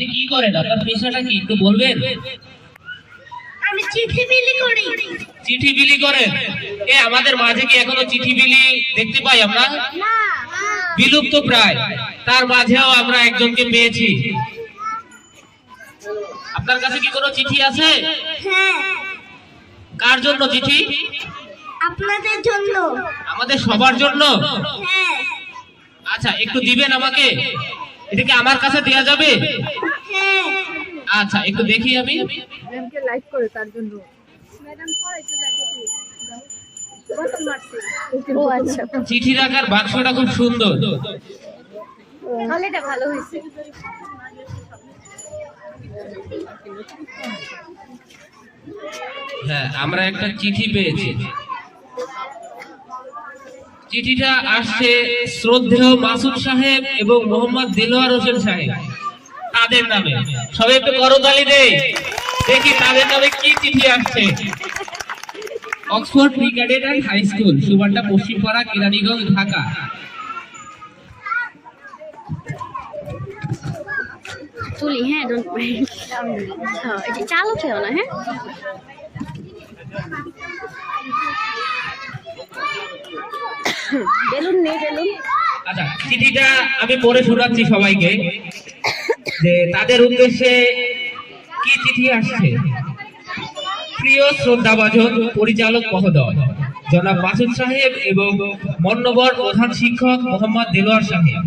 আপনি কি করেন? আপনার পেশাটা কি একটু বলবেন? আমি চিঠি বিলি করি। চিঠি বিলি করেন? আমাদের মাঝে কি এখনো চিঠি বিলি দেখতে পাই আমরা? না, বিলুপ্ত প্রায়। তার মাঝেও আমরা একজনকে পেয়েছি। আপনার কাছে কি কোনো চিঠি আছে? হ্যাঁ। কার জন্য চিঠি? আপনাদের জন্য। আমাদের সবার জন্য? হ্যাঁ। আচ্ছা, একটু দিবেন আমাকে? এটা কি আমার কাছে দেয়া যাবে? হ্যাঁ। আচ্ছা, একটু দেখি আমি। ম্যামকে লাইক করে তার জন্য। ম্যাডাম পড়াইতে যায় বোতল মারছে। ও আচ্ছা। চিঠি রাখার বাক্সটা খুব সুন্দর। তাহলে এটা ভালো হয়েছে। হ্যাঁ, আমরা একটা চিঠি পেয়েছি। চিঠিটা আসছে শ্রদ্ধেয় মাসুদ সাহেব এবং মোহাম্মদ দিলওয়ার হোসেন সাহেব, তাদের নামে। সবাই একটু করতালি দেই, দেখি তাদের নামে কি চিঠি আসছে। অক্সফোর্ড ব্রিগেডিয়ার হাই স্কুল, সুবাড্ডা, পশ্চিমপাড়া, কেরানীগঞ্জ, ঢাকা। তুলি, হ্যাঁ, ডোন্ট মাইন্ড। হ্যাঁ, এটা চালু ছিল না, হ্যাঁ। বেলুন নেই, বেলুন। আচ্ছা, চিঠিটা আমি পড়ে শোনাচ্ছি সবাইকে, যে তাদের উদ্দেশ্যে কি চিঠি আসছে। প্রিয় শ্রদ্ধাভাজন পরিচালক মহোদয় জনাব মাসুদ সাহেব এবং মান্যবর প্রধান শিক্ষক মোহাম্মদ দেলোয়ার সাহেব,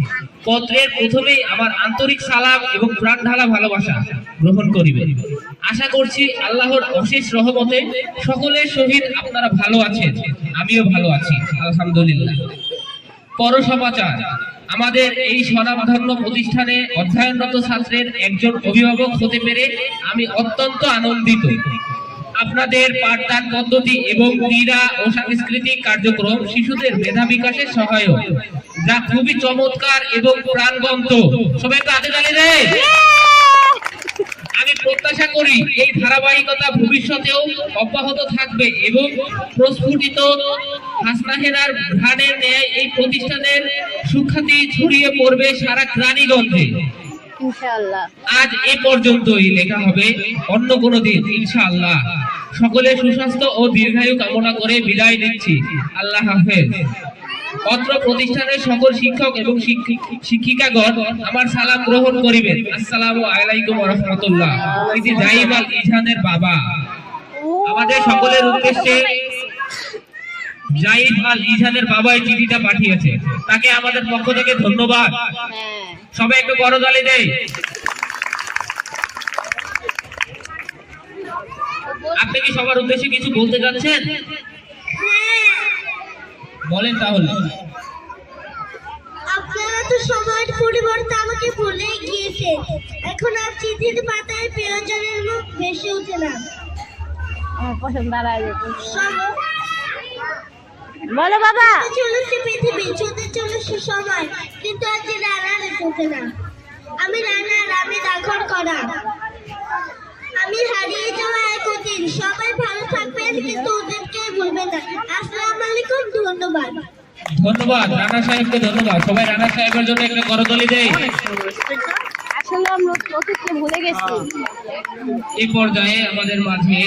পত্রের প্রথমেই আমার আন্তরিক সালাম এবং প্রাণ ঢালা ভালোবাসা গ্রহণ করিবেন। আশা করছি আল্লাহর অশেষ রহমতে সকলের সহিত আপনারা ভালো আছেন, আমিও ভালো আছি, আলহামদুলিল্লাহ। পরসমাচার, আমাদের এই স্বনামধন্য প্রতিষ্ঠানে অধ্যয়নরত ছাত্রের একজন অভিভাবক হতে পেরে আমি অত্যন্ত আনন্দিত। আপনাদের পাঠদান পদ্ধতি এবং ক্রীড়া ও সাংস্কৃতিক কার্যক্রম শিশুদের মেধা বিকাশে সহায়ক, যা খুবই চমৎকার এবং প্রাণবন্ত। সবাই একটু হাতে তালি দেন। আমি প্রত্যাশা করি এই ধারাবাহিকতা ভবিষ্যতেও অব্যাহত থাকবে এবং প্রস্ফুটিত হাসনাহেনার ঘ্রাণের ন্যায় এই প্রতিষ্ঠানের সুখ্যাতি ছড়িয়ে পড়বে সারা গ্রামীণগঞ্জে। ইনশাআল্লাহ। আজ এই পর্যন্তই, লেখা হবে অন্য কোনো দিন ইনশাআল্লাহ। সকলের সুস্বাস্থ্য ও দীর্ঘায়ু কামনা করে বিদায় নিচ্ছি। আল্লাহ হাফেজ। অত্র প্রতিষ্ঠানের সকল শিক্ষক এবং শিক্ষিকাগণ আমার সালাম গ্রহণ করিবেন। আসসালামু আলাইকুম ওয়া রাহমাতুল্লাহ। এটি জাহিদ আল ইজানের বাবা। আমাদের সকলের উদ্দেশ্যে জাহিদ আল ইজানের বাবা এই চিঠিটা পাঠিয়েছে, তাকে আমাদের পক্ষ থেকে ধন্যবাদ। সবাই একটু করতালি দেই। আপনি কি সবার উদ্দেশ্যে কিছু বলতে যাচ্ছেন? বলেন তাহলে। আপনারা তো সময়ের পরিবর্তে আমাকে ভুলে গিয়েছেন। এখন আর চিঠির পাতায় প্রিয়জনের মুখ ভেসে ওঠে না। আমার পছন্দ দাঁড়ায় সব- বলো বাবা। চলেছে পৃথিবী, ছুটে চলেছে সময়, কিন্তু আজ রানার চোখে না। আমি রানার, আমি দাখর করা, আমি হারিয়ে যাওয়া এক অতীত। সবাই ভালো থাকবেন, কিন্তু ওদেরকে ভুলবেন না। আসসালামু আলাইকুম, ধন্যবাদ। ধন্যবাদ রানা সাহেবকে, ধন্যবাদ। সবাই রানা সাহেবের জন্য একটা করতালি দেই। আসলে আমরা অতীতকে ভুলে গেছি। এই পর্যায়ে আমাদের মাঝে